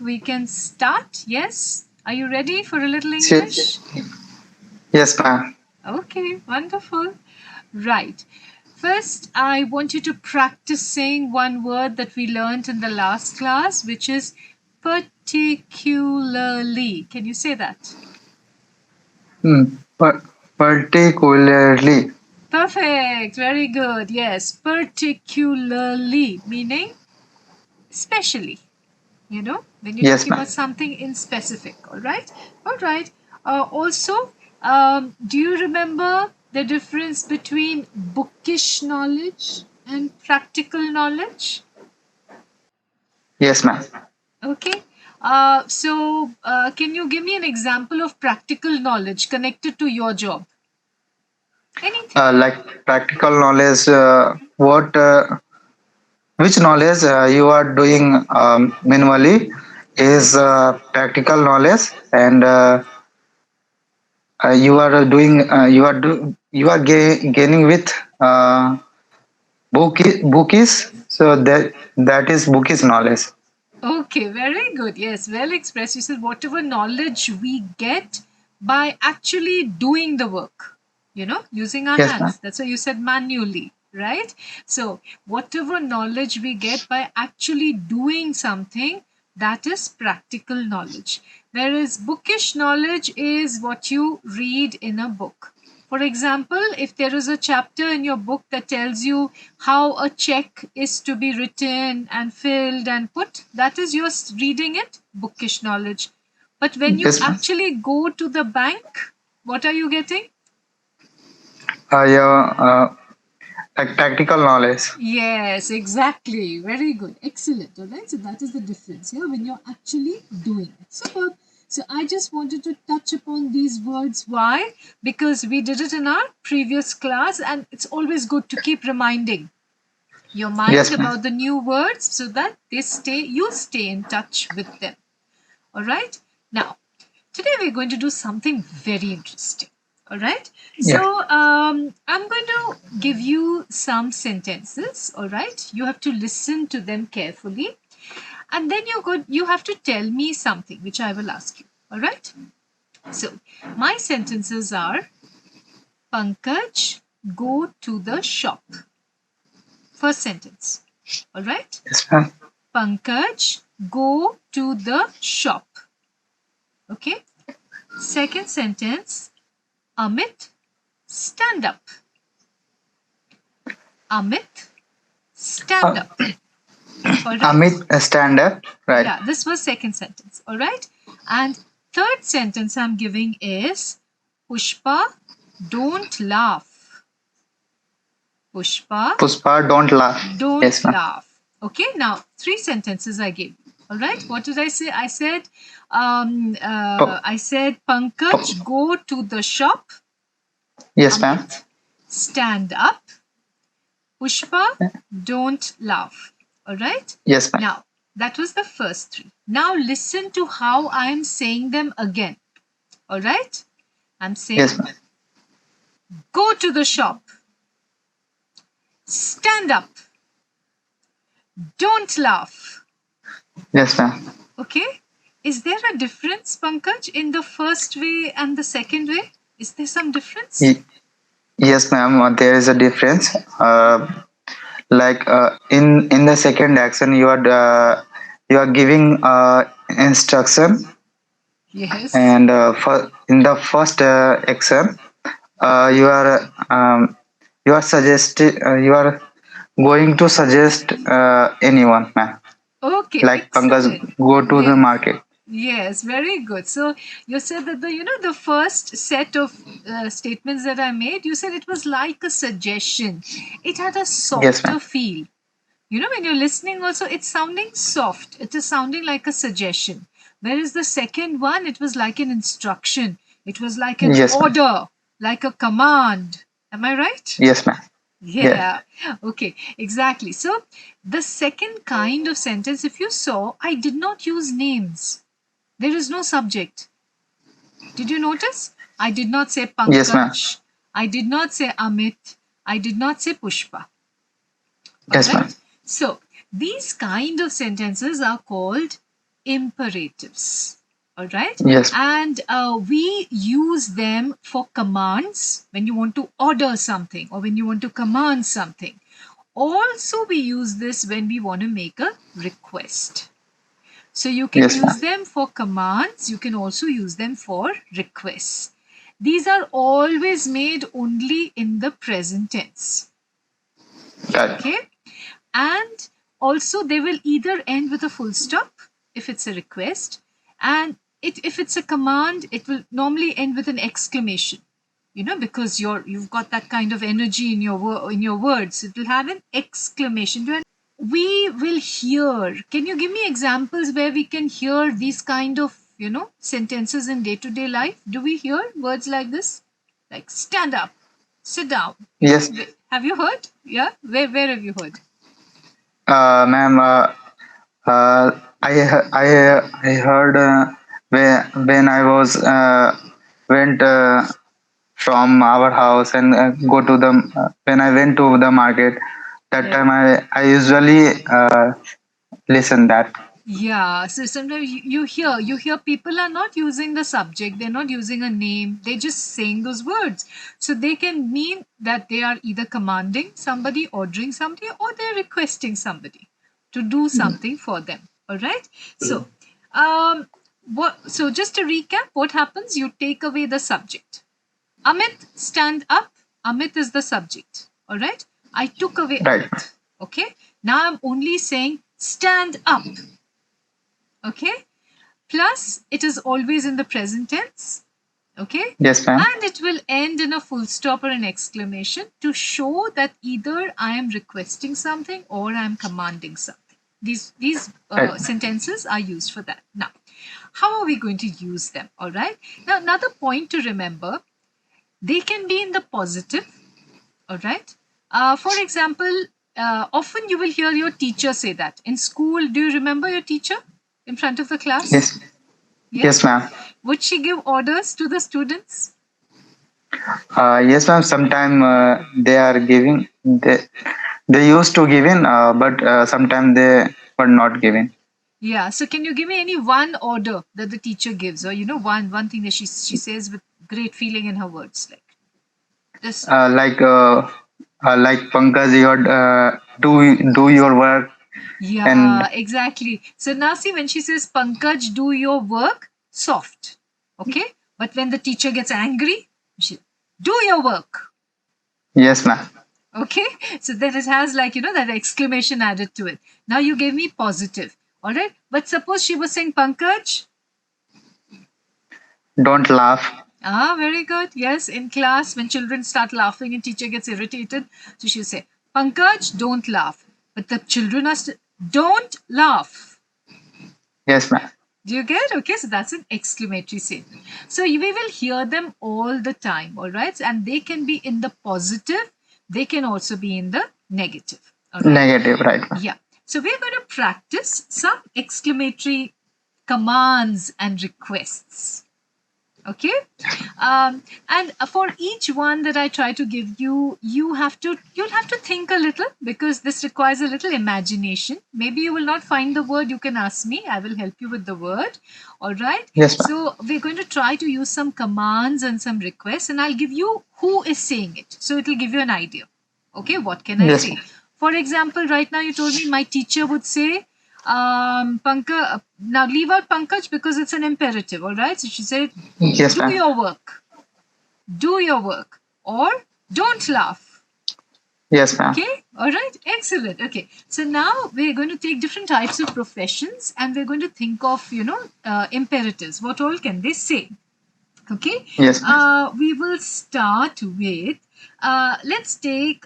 we can start. Yes? Are you ready for a little English? Yes, ma'am. Okay, wonderful. Right. First, I want you to practice saying one word that we learned in the last class, which is particularly. Can you say that? Particularly. Perfect. Very good. Yes. Particularly, meaning especially. You know, when you're Yes, talking ma'am. about something in specific. All right. All right. Also, do you remember the difference between bookish knowledge and practical knowledge? Yes, ma'am. Okay. Can you give me an example of practical knowledge connected to your job? Anything. Like practical knowledge, which knowledge you are doing manually is practical knowledge, and you are gaining with bookies. So that is bookish knowledge. Okay, very good. Yes, well expressed. You said whatever knowledge we get by actually doing the work, using our Yes, ma'am. hands. That's why you said manually, right? So, whatever knowledge we get by actually doing something, that is practical knowledge. Whereas bookish knowledge is what you read in a book. For example, if there is a chapter in your book that tells you how a check is to be written and filled and put, that is you're reading it, bookish knowledge. But when you Yes, ma'am. actually go to the bank, what are you getting? Yeah, like practical knowledge. Yes, exactly. Very good. Excellent. All right. So that is the difference here when you're actually doing it. Superb. So I just wanted to touch upon these words. Why? Because we did it in our previous class, and it's always good to keep reminding your mind Yes, ma'am. about the new words so that you stay in touch with them. All right. Now, today we're going to do something very interesting. All right. Yeah. So, I'm going to give you some sentences. All right. You have to listen to them carefully. And then you have to tell me something, which I will ask you. All right. So, my sentences are Pankaj, go to the shop. First sentence. All right. Yes, ma'am. Pankaj, go to the shop. Okay. Second sentence. Amit, stand up. Amit, stand Uh, up. All right. Amit, stand up. Right. Yeah, this was second sentence. All right. And third sentence I'm giving is Pushpa, don't laugh. Pushpa, Puspa, don't laugh. don't Yes, ma'am. laugh. Okay. Now, three sentences I gave you. All right. What did I say? Po- I said, Pankaj, po- go to the shop. yes, ma'am. Amit, stand up. Pushpa, don't laugh. All right. Yes, ma'am. Now, that was the first three. Now, listen to how I am saying them again. All right. I'm saying, Yes, ma'am. go to the shop. Stand up. Don't laugh. Yes, ma'am. Okay. Is there a difference, Pankaj, in the first way and the second way? Is there some difference? Y- yes, ma'am. There is a difference. Like in the second action, you are giving instruction, Yes. and in the first action, you are you are going to suggest anyone, ma'am. Okay. Like Pankaj, Excellent. go to the Yeah. market. Yes, very good. So you said that the first set of statements that I made, you said it was like a suggestion. It had a Yes, ma'am. softer feel. When you're listening, also it's sounding soft. It is sounding like a suggestion. Whereas the second one, it was like an instruction. It was like an Yes, ma'am. order, like a command. Am I right? Yes, ma'am. Yes. Yeah. Okay, exactly. So the second kind of sentence, if you saw, I did not use names. There is no subject. Did you notice? I did not say Yes, ma'am. Pankaj. I did not say Amit. I did not say Pushpa. All Yes, ma'am. right. So these kind of sentences are called imperatives. All right. Yes. And we use them for commands when you want to order something or when you want to command something. Also, we use this when we want to make a request. So you can Yes, use ma'am. them for commands, you can also use them for requests. These are always made only in the present tense. Right. Okay? And also they will either end with a full stop if it's a request, and if it's a command, it will normally end with an exclamation. Because you've got that kind of energy in your words, it will have an exclamation. We will hear. Can you give me examples where we can hear these kind of, sentences in day to day life? Do we hear words like this? Like stand up, sit down. Yes. Have you heard? Yeah. Where have you heard? Ma'am, I heard when I was went from our house and go to the when I went to the market. That Yeah. time I usually listen that. Yeah, so sometimes you hear people are not using the subject, they're not using a name, they're just saying those words. So they can mean that they are either commanding somebody, ordering somebody, or they're requesting somebody to do something for them. All right. So, just to recap, what happens? You take away the subject. Amit, stand up. Amit is the subject. All right. I took away Right. Amit. Okay. Now I'm only saying stand up. Okay. Plus it is always in the present tense. Okay. Yes, ma'am. And it will end in a full stop or an exclamation to show that either I am requesting something or I am commanding something. These Right. sentences are used for that. Now, how are we going to use them? All right. Now, another point to remember, they can be in the positive. All right. For example, often you will hear your teacher say that in school. Do you remember your teacher in front of the class? Yes. Yeah. Yes, ma'am. Would she give orders to the students? Yes, ma'am. Sometime they are giving. They used to give in, but sometime they were not giving. Yeah. So can you give me any one order that the teacher gives, or one thing that she says with great feeling in her words, like this? Uh, like uh, like Pankaj, you do your work and Yeah, exactly. So now see, when she says Pankaj, do your work, soft. Okay. But when the teacher gets angry, she do your work. yes, ma'am. Okay. So then it has, like, that exclamation added to it. Now you gave me positive. All right. But suppose she was saying Pankaj. Don't laugh. Ah, very good. Yes, in class, when children start laughing and teacher gets irritated, so she'll say, Pankaj, don't laugh. But the children are don't laugh. Yes, ma'am. Do you get? Okay, so that's an exclamatory statement. So we will hear them all the time, all right? And they can be in the positive, they can also be in the negative, all right? Negative, right, ma'am. Yeah. So we're going to practice some exclamatory commands and requests. Okay. And for each one that I try to give you, you'll have to think a little, because this requires a little imagination. Maybe you will not find the word, you can ask me, I will help you with the word. All right. Yes, ma'am. So we're going to try to use some commands and some requests, and I'll give you who is saying it, so it will give you an idea. Okay, what can I Yes, say? ma'am. For example, right now you told me my teacher would say, Pankaj, now leave out Pankaj because it's an imperative, all right? So she said, Yes, do ma'am. your work, do your work, or don't laugh. Yes, ma'am. Okay, all right, excellent. Okay, so now we're going to take different types of professions and we're going to think of, imperatives. What all can they say? Okay, Yes, ma'am. we will start with, let's take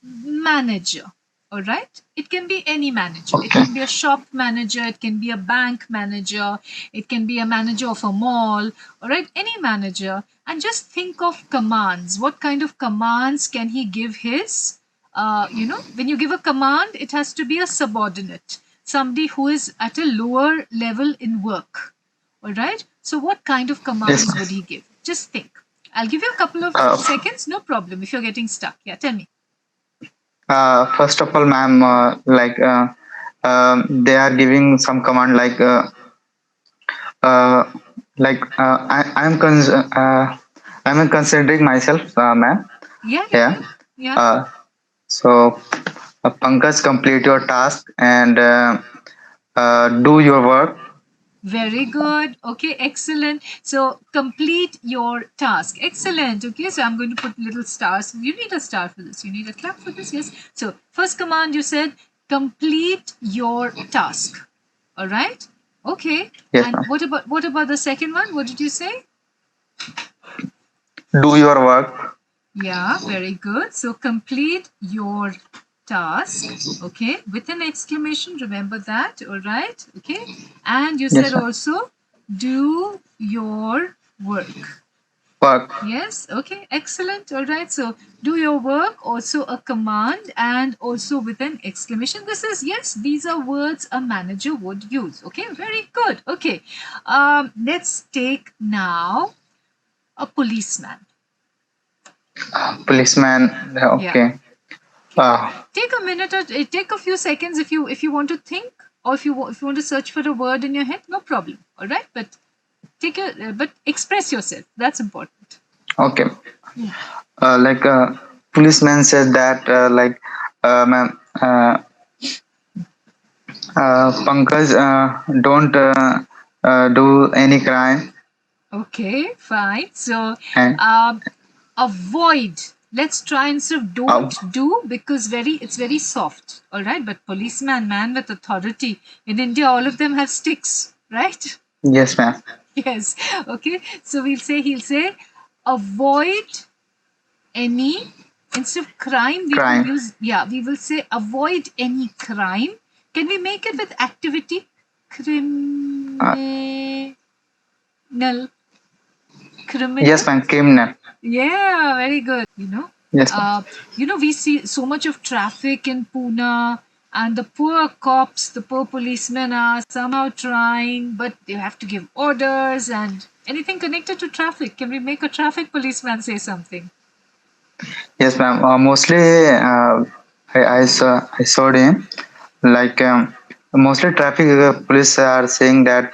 manager. All right, it can be any manager. It Okay. can be a shop manager, it can be a bank manager, it can be a manager of a mall. All right, any manager. And just think of commands. What kind of commands can he give his, when you give a command, it has to be a subordinate, somebody who is at a lower level in work. All right. So, what kind of Yes, commands ma'am. would he give? Just think. I'll give you a couple of Uh, seconds. No problem if you're getting stuck. Yeah, tell me. First of all, ma'am, they are giving some command uh, I'm considering myself, ma'am. Yeah, yeah, Yeah. yeah. Yeah. Uh, so, Pankaj, complete your task and do your work. Very good. Okay, excellent. So complete your task. Excellent. Okay, so I'm going to put little stars. You need a star for this. You need a clap for this. Yes. So first command you said complete your task. All right. Okay. Yes, And ma'am. what about the second one? What did you say? Do your work. Yeah, very good. So complete your task, okay, with an exclamation. Remember that, all right, okay. And you said Yes, ma'am. also do your work. Work. Yes, okay, excellent. All right, so do your work, also a command, and also with an exclamation. This is, yes, these are words a manager would use. Okay, very good. Okay, let's take now a policeman. Policeman. Yeah. Okay. Okay. Uh, Take a minute or take a few seconds if you want to think, or if you want to search for a word in your head, no problem. All right, but but express yourself. That's important. okay. Hmm. Like policeman said that ma'am, Pankaj, don't do any crime Okay, fine. So, and um, avoid. Let's try instead of uh, don't do, because it's very soft. All right, but policeman, man with authority. In India, all of them have sticks, right? yes, ma'am. Yes. Okay. So he'll say avoid any, instead of crime we will Crime. use, yeah, we will say avoid any crime. Can we make it with activity? Uh, Criminal. Criminal. yes, ma'am. Criminal. Yeah, very good. Yes, ma'am. uh, we see so much of traffic in Pune, and the poor cops, the poor policemen are somehow trying, but they have to give orders and anything connected to traffic. Can we make a traffic policeman say something? Yes, ma'am. Mostly, I saw him. Like mostly traffic police are saying that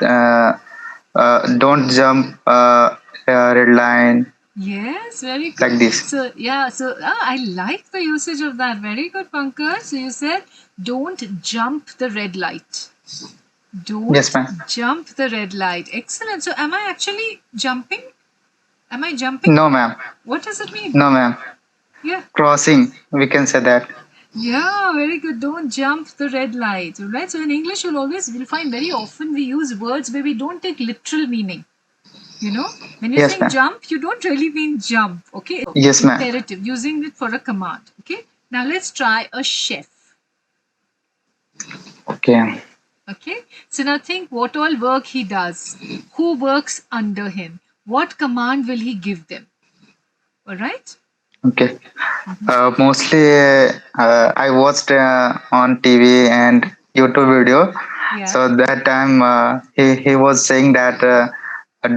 don't jump red line Yes, very like good. this. So, yeah, so I like the usage of that. Very good, Pankaj. So, you said don't jump the red light. Yes, Don't ma'am. jump the red light. Excellent. So, am I actually jumping? Am I jumping? No, ma'am. What does it mean? No, ma'am. Yeah. Crossing. We can say that. Yeah, very good. Don't jump the red light. Right. So, in English, we'll find very often we use words where we don't take literal meaning. When you're Yes, saying ma'am. jump, you don't really mean jump. Okay, Yes, ma'am. imperative, using it for a command. Okay, now let's try a chef. Okay. Okay, so now think what all work he does, who works under him, what command will he give them? All right. Okay. Mostly, I watched on TV and YouTube video. Yeah. So that time he was saying that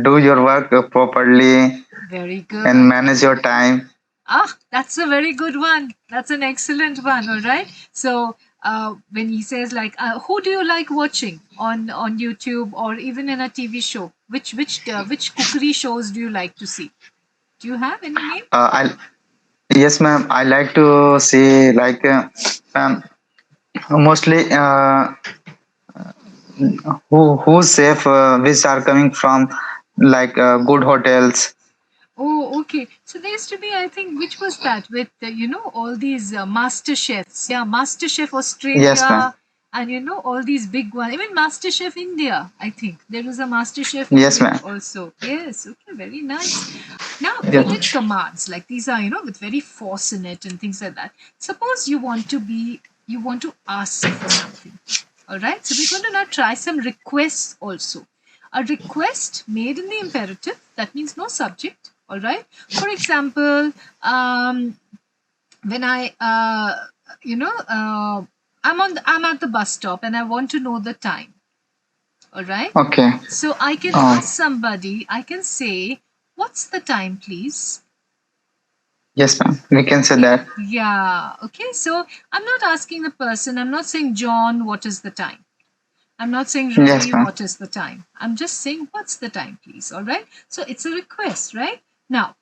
do your work properly Very and good. manage your time. Ah, that's a very good one. That's an excellent one. All right. So when he says like, who do you like watching on YouTube or even in a TV show? Which cookery shows do you like to see? Do you have any name? I Yes, ma'am. I like to see um, mostly who's safe, which are coming from good hotels. Oh, okay. So there used to be, I think, which was that with all these Master Chefs. Yeah, Master Chef Yes, ma'am. Australia, and all these big ones. Even Master Chef India. I think there is a Master Chef Yes, India ma'am. also. Yes. Okay. Very nice. Now we did Yes. commands like these are with very force in it and things like that. Suppose you want to ask for something. All right. So we're going to now try some requests also. A request made in the imperative, that means no subject. All right. For example, when you know, I'm at the bus stop and I want to know the time. All right. Okay. So I can Uh, ask somebody. I can say, "What's the time, please?" Yes, ma'am. We can say that. Yeah. Okay. So I'm not asking the person. I'm not saying, John, what is the time? I'm not saying, Yes, Ravi, ma'am. what is the time? I'm just saying, what's the time, please? All right. So it's a request, right? Now,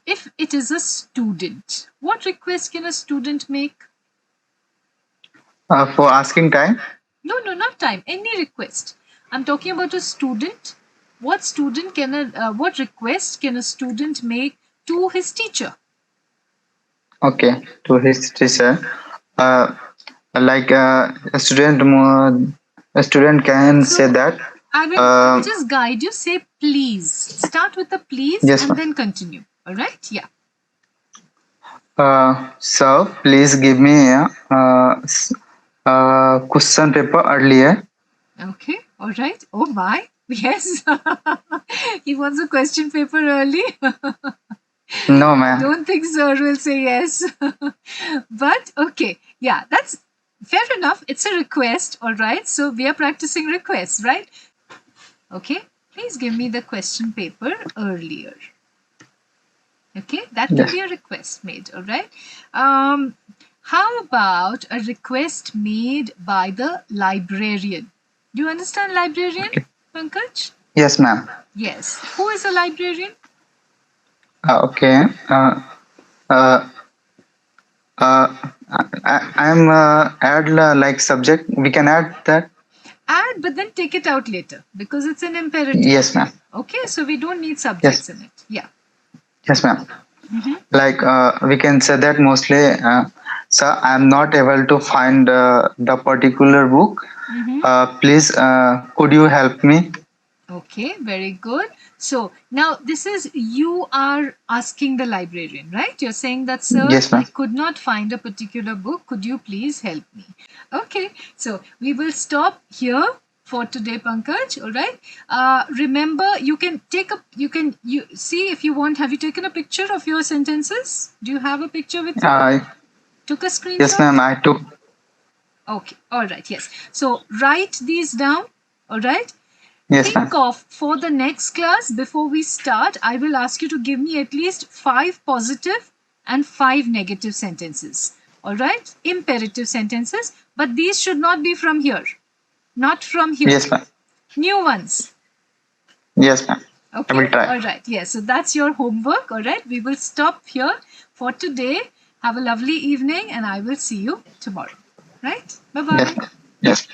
if it is a student, what request can a student make? For asking time. No, no, not time. Any request. I'm talking about a student. What request can a student make to his teacher? Okay, to his teacher. Uh, like a student can say So that. I will Uh, just guide you. Say please. Start with the please yes, and ma'am. then continue. All right? Yeah. So please give me question paper earlier. Okay. All right. Oh my. Yes. He wants a question paper early. No, I ma'am. don't think sir will say yes. But okay. Yeah, that's fair enough. It's a request. All right. So we are practicing requests, right? Okay. Please give me the question paper earlier. Okay. That can Yes. be a request made. All right. Um, how about a request made by the librarian? Do you understand librarian, Okay. Pankaj? Yes, ma'am. Yes. Who is a librarian? Okay. Uh, uh, I'm add like subject. We can add that. Add, but then take it out later because it's an imperative. Yes, ma'am. Okay, so we don't need Yes. subjects in it. Yeah. Yes, ma'am. Mm-hmm. Like we can say that mostly. So I'm not able to find the particular book. Mm-hmm. Please, could you help me? Okay, very good. So now this is you are asking the librarian, right? You're saying that, sir, Yes, I ma'am. could not find a particular book. Could you please help me? Okay, so we will stop here for today, Pankaj. All right. Remember, you can take a, you see if you want. Have you taken a picture of your sentences? Do you have a picture with you? Uh, Took a yes, ma'am. screenshot? I took. Okay, all right, yes. So write these down, all right? Yes, Think ma'am. of for the next class before we start, I will ask you to give me at least 5 positive and 5 negative sentences, all right? Imperative sentences, but these should not be from here, not from here. Yes, ma'am. New ones, Yes, ma'am. I okay? will try. All right, yes. So that's your homework, all right? We will stop here for today. Have a lovely evening, and I will see you tomorrow, right? Bye Yes, bye. ma'am. Yes.